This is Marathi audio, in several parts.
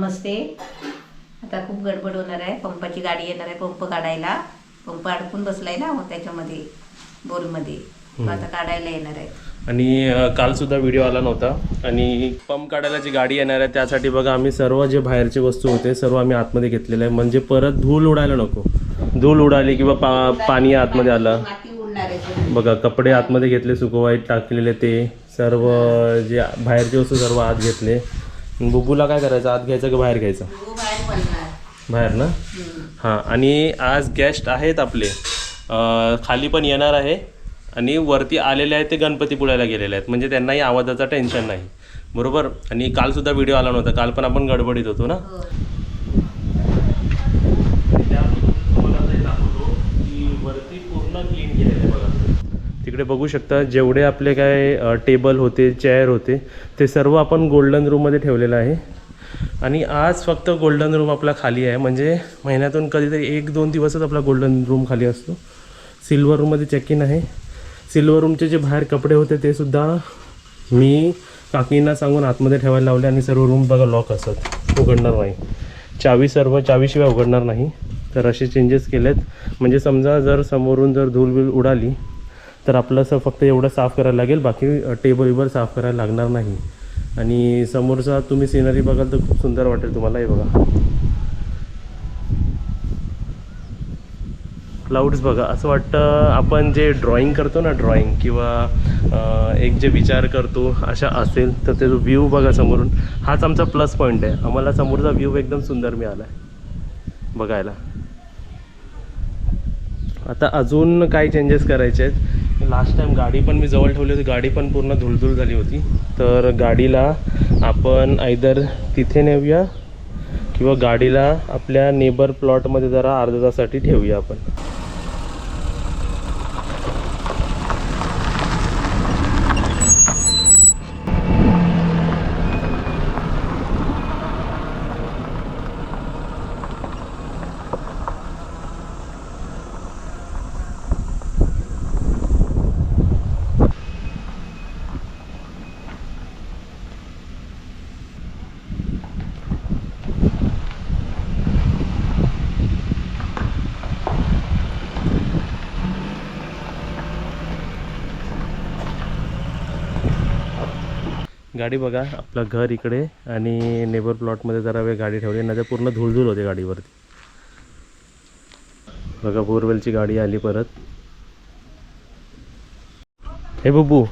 नमस्ते. आता खूप गडबड होणार आहे. पंपाची गाडी येणार आहे पंप काढायला. पंप अडकून बसलाय ना त्याच्यामध्ये बोरमध्ये. आता काढायला येणार आहे. आणि काल सुद्धा व्हिडिओ आला नव्हता. आणि पंप काढायला जी गाडी येणार आहे त्यासाठी बघा आम्ही सर्व जे बाहेरचे वस्तू होते सर्व आम्ही आतमध्ये घेतलेले आहे, म्हणजे परत धूळ उडायला नको. धूळ उडाली किंवा पाणी आतमध्ये आलं. बघा कपडे आतमध्ये घेतले, सुकवाईत टाकलेले, ते सर्व जे बाहेरचे वस्तू सर्व आत घेतले. बुबूला काय करायचं, आत घ्यायचं की बाहेर घ्यायचं? बाहेर ना. हां. आणि आज गेस्ट आहेत आपले, खाली पण येणार आहे आणि वरती आलेले आहेत ते गणपतीपुळ्याला गेलेले आहेत, म्हणजे त्यांनाही आवाजाचा टेन्शन नाही. बरोबर. आणि कालसुद्धा व्हिडिओ आला नव्हता, काल पण आपण गडबडीत होतो ना. वरती पूर्ण क्लीन केलेलं आहे बघा. तिकडे बघू शकता जेवढे आपले काय टेबल होते, चेअर होते, ते सर्व आपण गोल्डन रूममध्ये ठेवलेलं आहे. आणि आज फक्त गोल्डन रूम आपला खाली आहे, म्हणजे महिन्यातून कधीतरी 1-2 दिवसच आपला गोल्डन रूम खाली असतो. सिल्वर रूममध्ये चेक इन आहे. सिल्वर रूमचे जे बाहेर कपडे होते ते सुद्धा मी काकींना सांगून आतमध्ये ठेवायला लावले. आणि सर्व रूम बघा लॉक असत, उघडणार नाही. चावीशिवाय उघडणार नाही. तर असे चेंजेस केलेत, म्हणजे समजा जर समोरून जर धूळ उडाली तर आपलं असं फक्त एवढं साफ करायला लागेल, बाकी टेबलवर साफ करायला लागणार नाही. आणि समोरचा तुम्ही सिनरी बघाल तर खूप सुंदर वाटेल तुम्हाला. हे बघा क्लाउड्स बघा, असं वाटतं आपण जे ड्रॉइंग करतो ना, ड्रॉइंग किंवा एक जे विचार करतो अशा असेल तर ते व्ह्यू बघा समोरून. हाच आमचा प्लस पॉईंट आहे, आम्हाला समोरचा व्ह्यू एकदम सुंदर मिळाला आहे बघायला. आता अजून काय चेंजेस करायचे आहेत. लास्ट टाइम गाडी पण मी जवळ ठेवली होती, गाडी पण पूर्ण धुळधुळ झाली होती. तर गाडीला आपण आयदर तिथे नेऊया किंवा गाडीला आपल्या नेबर प्लॉटमध्ये जरा अर्ध्या तासासाठी ठेवूया आपण. गाडी बघा, आपलं घर इकडे आणि नेबर प्लॉटमध्ये जरा वेळ गाडी ठेवली, नाही तर पूर्ण धुळधुळ होते गाडीवरती. बघा बोरवेलची गाडी आली परत. हे बब्बू,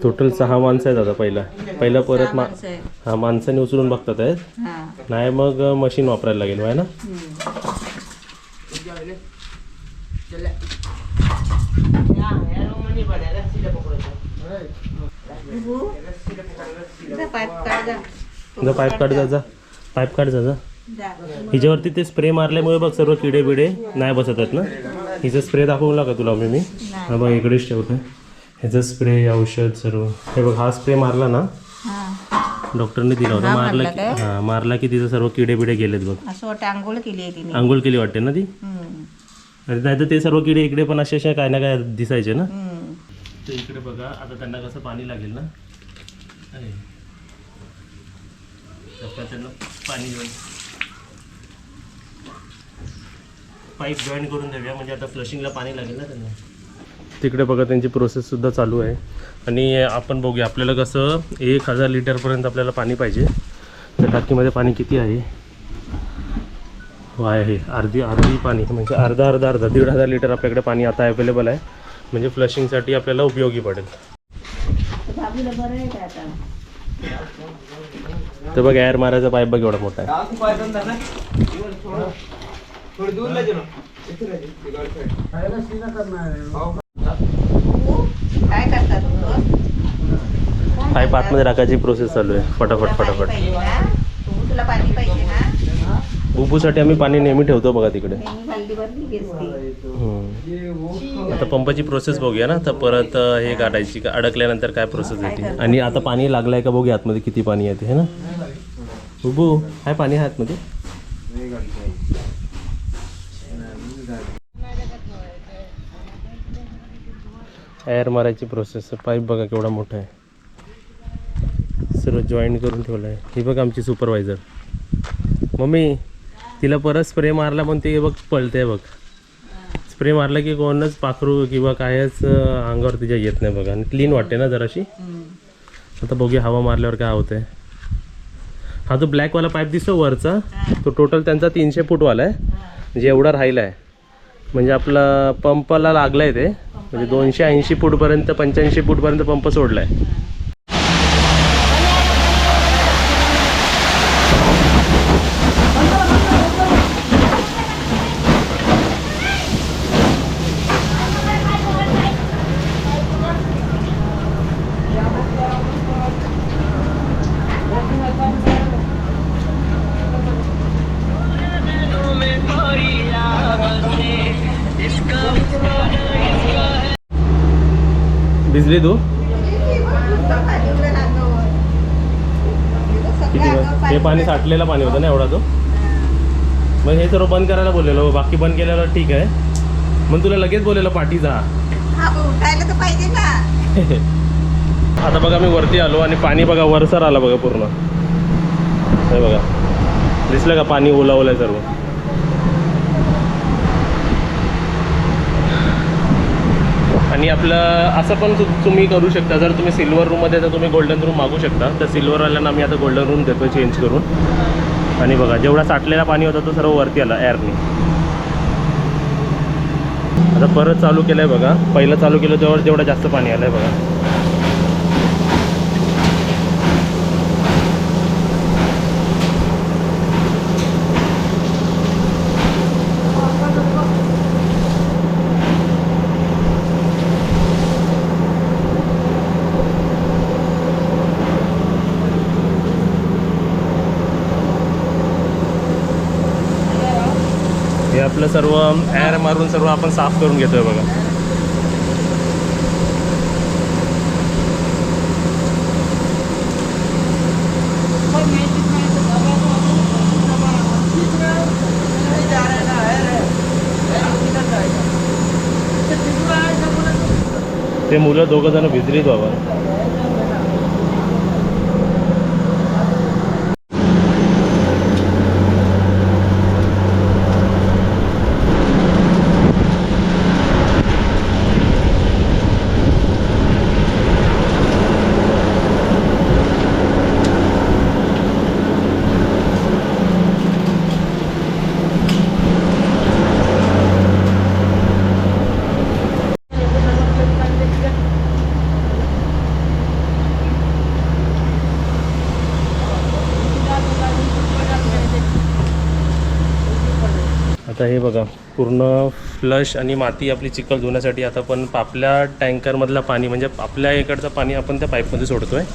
टोटल 6 माणसं आहेत. आता पहिला परत हा माणसाने उचलून बघतात आहेत, नाही मग मशीन वापरायला लागेल आहे ना. पाईप काढ जा. हिच्यावरती ते स्प्रे मारल्यामुळे बघ सर्व किडे बिडे नाही बसत आहेत ना. हिचा स्प्रे दाखवला का तुला मी? हा बघ इकडेच ठेवतोय ह्याचा स्प्रे, औषध सर्व. हे बघ हा स्प्रे मारला ना, डॉक्टरने दिला होता. मारला की तिचं सर्व किडे बिडे गेलेत बघ. असं वाटतं आंघोळ केली आहे तिने. आंघोळ केली वाटते ना ती. नाही तर ते सर्व किडे इकडे पण असे काय ना काय दिसायचे ना. तर इकडे बघा आता त्यांना कसं पाणी लागेल ना, त्यांना पाणी घेऊन पाईप जॉईन करून देऊया, म्हणजे आता फ्लशिंगला पाणी लागेल ना त्यांना. तिकडे बघा त्यांची प्रोसेससुद्धा चालू आहे. आणि आपण बघूया आपल्याला कसं 1000 लिटरपर्यंत आपल्याला पाणी पाहिजे. तर टाकीमध्ये पाणी किती आहे? आहे अर्धी पाणी, म्हणजे अर्धा 1,500 लिटर आपल्याकडे पाणी आता अवेलेबल आहे, म्हणजे फ्लशिंगसाठी आपल्याला उपयोगी पडेल. तर बघ एअर मारायचा पाईप बघ एवढा मोठा आहे. पाईप आतमध्ये टाकायची प्रोसेस चालू आहे. फटाफट. तुला पाणी पाहिजे ना? बुबूसाठी आम्ही पाणी नेहमी ठेवतो बघा तिकडे. आता पंपाची प्रोसेस बघूया ना, तर परत हे काढायची का अडकल्यानंतर काय प्रोसेस येते. आणि आता पाणी लागलंय का बघूया आतमध्ये किती पाणी येते है ना. बुबू हाय पाणी आहे आतमध्ये. एअर मारायची प्रोसेस. पाईप बघा केवढा मोठा आहे, सर्व जॉईंट करून ठेवलं आहे. ही बघ आमची सुपरवायझर मम्मी, तिला परत स्प्रे मारला पण ते बघ पळते बघ. स्प्रे मारला की कोणच पाखरू किंवा कायच अंगावर तिच्या येत नाही बघा. आणि क्लीन वाटते ना जराशी. आता बघूया हवा मारल्यावर काय होतंय. हा जो ब्लॅकवाला पाईप दिसतो वरचा, तो टोटल त्यांचा 300 फूटवाला आहे. म्हणजे एवढा राहिला आहे. म्हणजे आपला पंपाला लागला आहे ते. म्हणजे 280 फूटपर्यंत 85 फूटपर्यंत पंप सोडला आहे. भिजली तू किती? हे पाणी साठलेलं पाणी होतं ना एवढा तो. मग हे सर्व बंद करायला बोललेलो, बाकी बंद केलेलं ठीक आहे. मग तुला लगेच बोललेलं पाठीचा. उठायला तर पाहिजे ना. आता बघा मी वरती आलो आणि पाणी बघा वरसर आला बघा पूर्ण. हे बघा दिसलं का पाणी ओला ओला सर्व. आणि आपलं असं पण तुम्ही करू शकता, जर तुम्ही सिल्वर रूममध्ये तर तुम्ही गोल्डन रूम मागू शकता. तर सिल्वरवाल्यांना आम्ही आता गोल्डन रूम देतो चेंज करून. आणि बघा जेवढा साठलेला पाणी होता तो सर्व वरती आला एअरने. आता परत चालू केलं आहे बघा. पहिलं चालू केलं तेव्हा जेवढं जास्त पाणी आलं आहे बघा. हे आपलं सर्व एअर मारून सर्व आपण साफ करून घेतोय बघा. ते मुलं दोघं जण भिजलीत बाबा. आता हे बघा पूर्ण फ्लश आणि माती आपली चिखल धुण्यासाठी आता पण आपल्या टँकरमधलं पाणी म्हणजे आपल्या इकडचं पाणी आपण त्या पाईपमध्ये सोडतो आहे.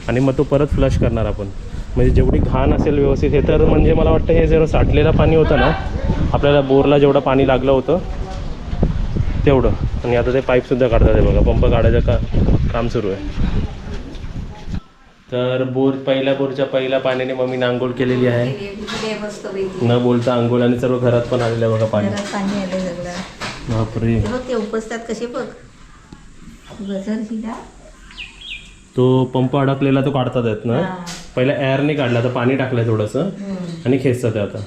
आणि मग तो परत फ्लश करणार आपण. म्हणजे जेवढी घाण असेल व्यवस्थित, हे तर म्हणजे मला वाटतं हे जर साठलेलं पाणी होतं ना, आपल्याला बोरला जेवढं पाणी लागलं होतं तेवढं. आणि आता ते पाईपसुद्धा काढतात आहे बघा. पंप काढायचं काम सुरू आहे. तर पहिल्या बोरच्या पहिल्या पाण्याने मम्मी आंघोळ केलेली आहे. न बोलता आंघोळ. आणि सर्व घरात पण आलेलं आहे बघा पाणी. पाणी आलं सगळं. बापरे. बघ ते उपसतात कसे बघ. तो पंप अडकलेला तो काढतात आहेत ना. पहिला एअरने काढला, तर पाणी टाकलंय थोडंसं आणि खेचतात आहे आता.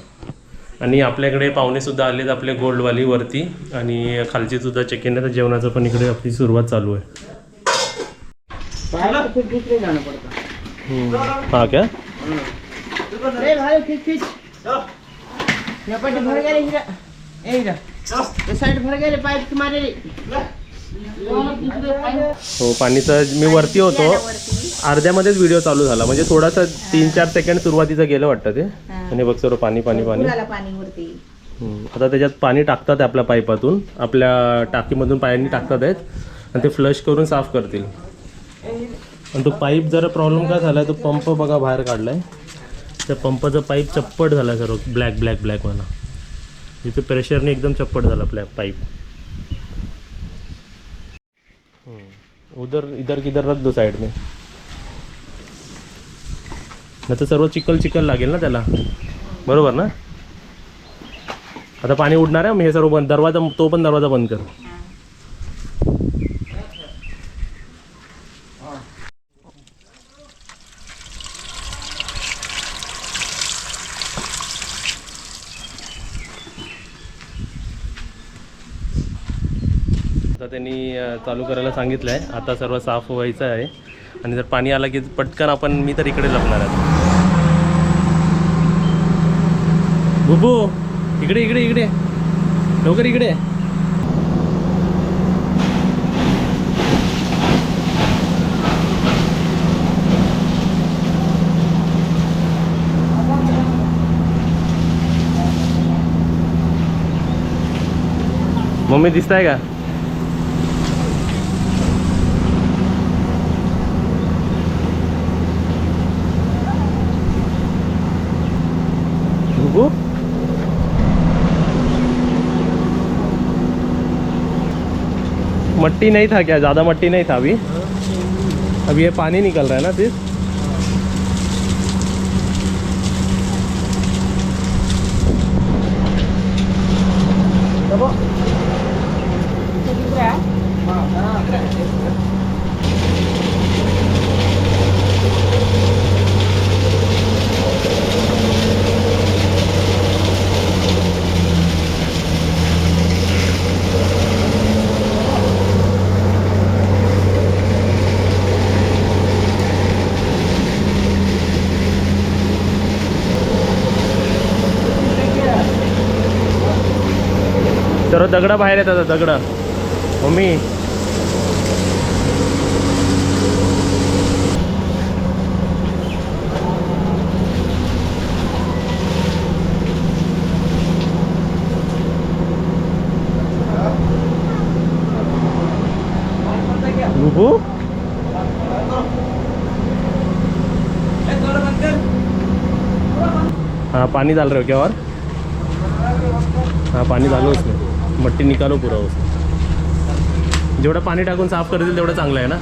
आणि आपल्याकडे पाहुणे सुद्धा आलेत आपले गोल्डवाली वरती. आणि खालची सुद्धा चेक इन. तर जेवणाचं पण इकडे आपली सुरुवात चालू आहे. हाँ क्या हो पाणीचं मी वरती होतो, अर्ध्यामध्येच व्हिडिओ चालू झाला. म्हणजे थोडासा 3-4 सेकंड सुरुवातीचं गेलं वाटतं ते. आणि बघ सर्व पाणी पाणी पाणी. आता त्याच्यात पाणी टाकतात आपल्या पाईपातून, आपल्या टाकीमधून पाणी टाकतात आहेत. आणि ते फ्लश करून साफ करतील. आणि तो पाईप जरा प्रॉब्लेम काय झाला आहे, तो पंप बघा बाहेर काढला आहे. त्या पंपाचा पाईप चप्पट झाला सर्व ब्लॅक वाला. इथे प्रेशरने एकदम चप्पट झाला आपल्या पाईप. इधर किधर रख दो साइड में. नाही तर सर्व चिखल लागेल ना त्याला. बरोबर ना. आता पाणी उडणार आहे. मग हे सर्व बंद. दरवाजा तो पण दरवाजा बंद कर. आता त्यांनी चालू करायला सांगितलं आहे. आता सर्व साफ व्हायचं आहे आणि जर पाणी आलं की पटकन आपण मी तर इकडे लपणार आहे. बुबू इकडे इकडे इकडे लवकर इकडे. मम्मी दिसताय का? बुबू मट्टी नहीं था क्या? ज़्यादा मट्टी नहीं था अभी ये पानी निकल रहा है ना फिर. तर दगडा बाहेर येतात आता दगड. मम्मी बुबू हाँ पानी डाल रहे हो क्या? और हाँ पानी डालो उसमें, मट्टी निकालो पूरा उसमें. जेवढं पाणी टाकून साफ करतील तेवढं चांगलं आहे ना.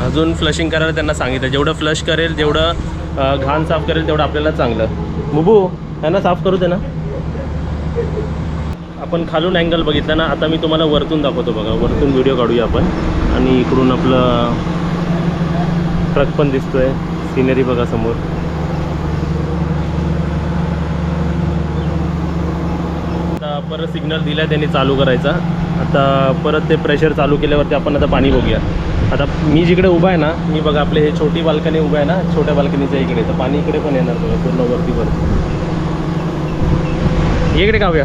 अजून फ्लशिंग करायला त्यांना सांगितलं. जेवढं फ्लश करेल, जेवढं घाण साफ करेल तेवढं आपल्याला चांगलं. बुबू त्यांना साफ करू दे ना. आपण खालून अँगल बघितला ना. आता मी तुम्हाला वरतून दाखवतो बघा. वरतून व्हिडिओ काढूया आपण. आणि इकडून आपलं ट्रक पण दिसतोय. सिनरी बघा समोर. आता परत सिग्नल दिला त्यांनी चालू करायचा. आता परत ते प्रेशर चालू केल्यावरती आपण आता पाणी बघूया. आता मी जिकडे उभा आहे ना, मी बघा आपले हे छोटी बाल्कनी उभा आहे ना, छोट्या बाल्कनीच्या इकडे, तर पाणी इकडे पण येणार बघा पूर्ण वरतीवर. इकडे काव्या.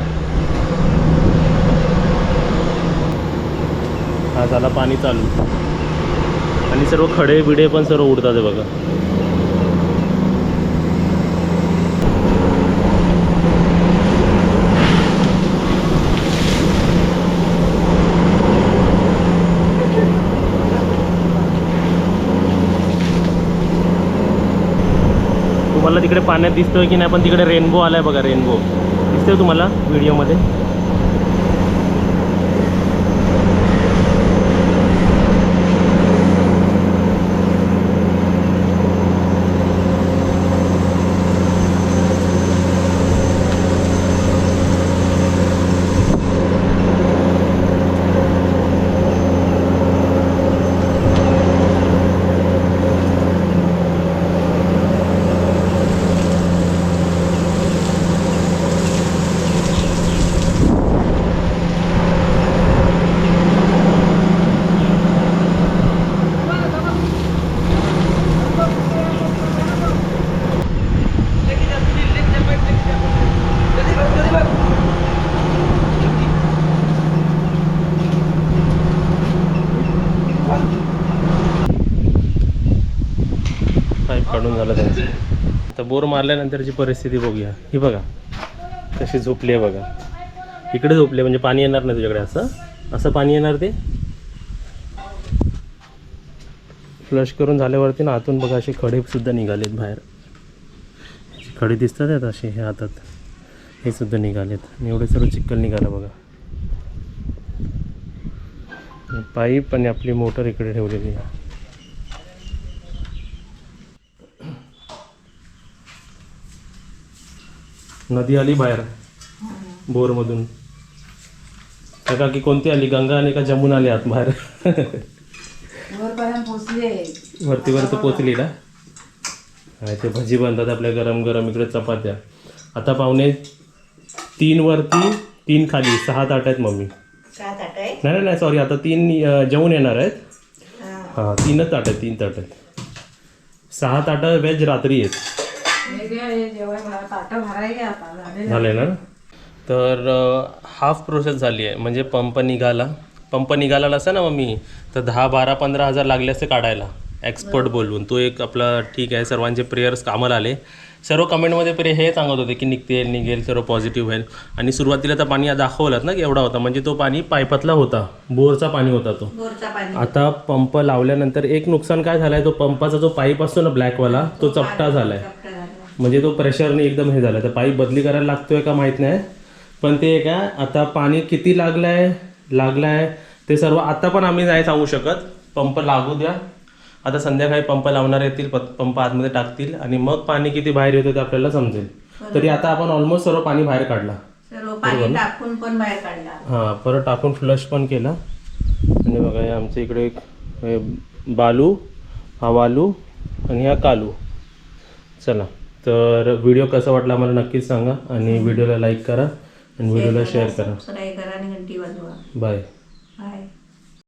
हा झाला पाणी चालू. आणि सर्व खडे बिडे पण सर्व उडतात आहे बघा. तुम्हाला तिकडे पाण्यात दिसतोय की नाही पण तिकडे रेनबो आलाय बघा. रेनबो दिसतोय तुम्हाला व्हिडिओमध्ये. काढून झालं त्यांचं. आता बोर मारल्यानंतरची परिस्थिती बघूया. ही बघा कशी झोपली आहे बघा. इकडे झोपले म्हणजे पाणी येणार नाही तुझ्याकडे. असं असं पाणी येणार. ते फ्लश करून झाल्यावरती ना आतून बघा असे खडे सुद्धा निघालेत बाहेर. खडे दिसतात आहेत असे हे हातात, हे सुद्धा निघालेत. आणि एवढे सर्व चिखल निघाला बघा. पाईप आणि आपली मोटर इकडे ठेवलेली आहे. नदी आली बाहेर. बोरमधून. का की कोणती आली, गंगा आली का जमुना आली आत बाहेर? वरपर्यंत पोचले. वरती पोचली ना. हा, ते भजी बनतात आपल्या गरम गरम. इकडे चपात्या. आता पावणे 3 वरती 3 खाली 6 ताट आहेत मम्मी. 7 ताट आहे. नाही सॉरी, आता 3 जेवून येणार आहेत. हा. हां 3च ताट आहेत, 3 ताट आहेत. 6 ताट व्हेज रात्री आहेत. झाले ना. तर हाफ प्रोसेस झाली आहे. म्हणजे पंप निघाला नसता ना मम्मी, तर 10, 12, 15 हजार लागले असते काढायला एक्सपर्ट बोलवून. तो एक आपला ठीक आहे, सर्वांचे प्रेयर्स कामाला आले. सर्व कमेंटमध्ये हे सांगत होते की निघेल सर्व पॉझिटिव्ह होईल. आणि सुरुवातीला तर पाणी दाखवलं ना की एवढा होता, म्हणजे तो पाणी पाईपातला होता, बोरचा पाणी होता तो. बोरचा पाणी. आता पंप लावल्यानंतर एक नुकसान काय झालंय, तो पंपाचा जो पाईप असतो ना ब्लॅकवाला, तो चपटा झालाय. चपटा झाला. म्हणजे तो प्रेशरने एकदम हे झालं. तर पाईप बदली करायला लागतोय का माहीत नाही. पण ते काय आता पाणी किती लागलाय ते सर्व आता पण आम्ही नाही सांगू शकत. पंप लागू द्या. आता संध्याकाळी पंप लावणार येतील, पंप आतमध्ये टाकतील आणि मग पाणी किती बाहेर येतं ते आपल्याला समजेल. तरी आता आपण ऑलमोस्ट सर्व पाणी बाहेर काढला. सर्व पाणी टाकून पण बाहेर काढला. हां, परत टाकून फ्लश पण केला. आणि बघा हे आमच्या इकडे एक बालू, हा वालू आणि हा कालू. चला, तर व्हिडिओ कसा वाटला मला नक्कीच सांगा आणि व्हिडिओला लाईक करा आणि व्हिडिओला शेअर करा. सबस्क्राईब करा आणि घंटी वाजवा. बाय.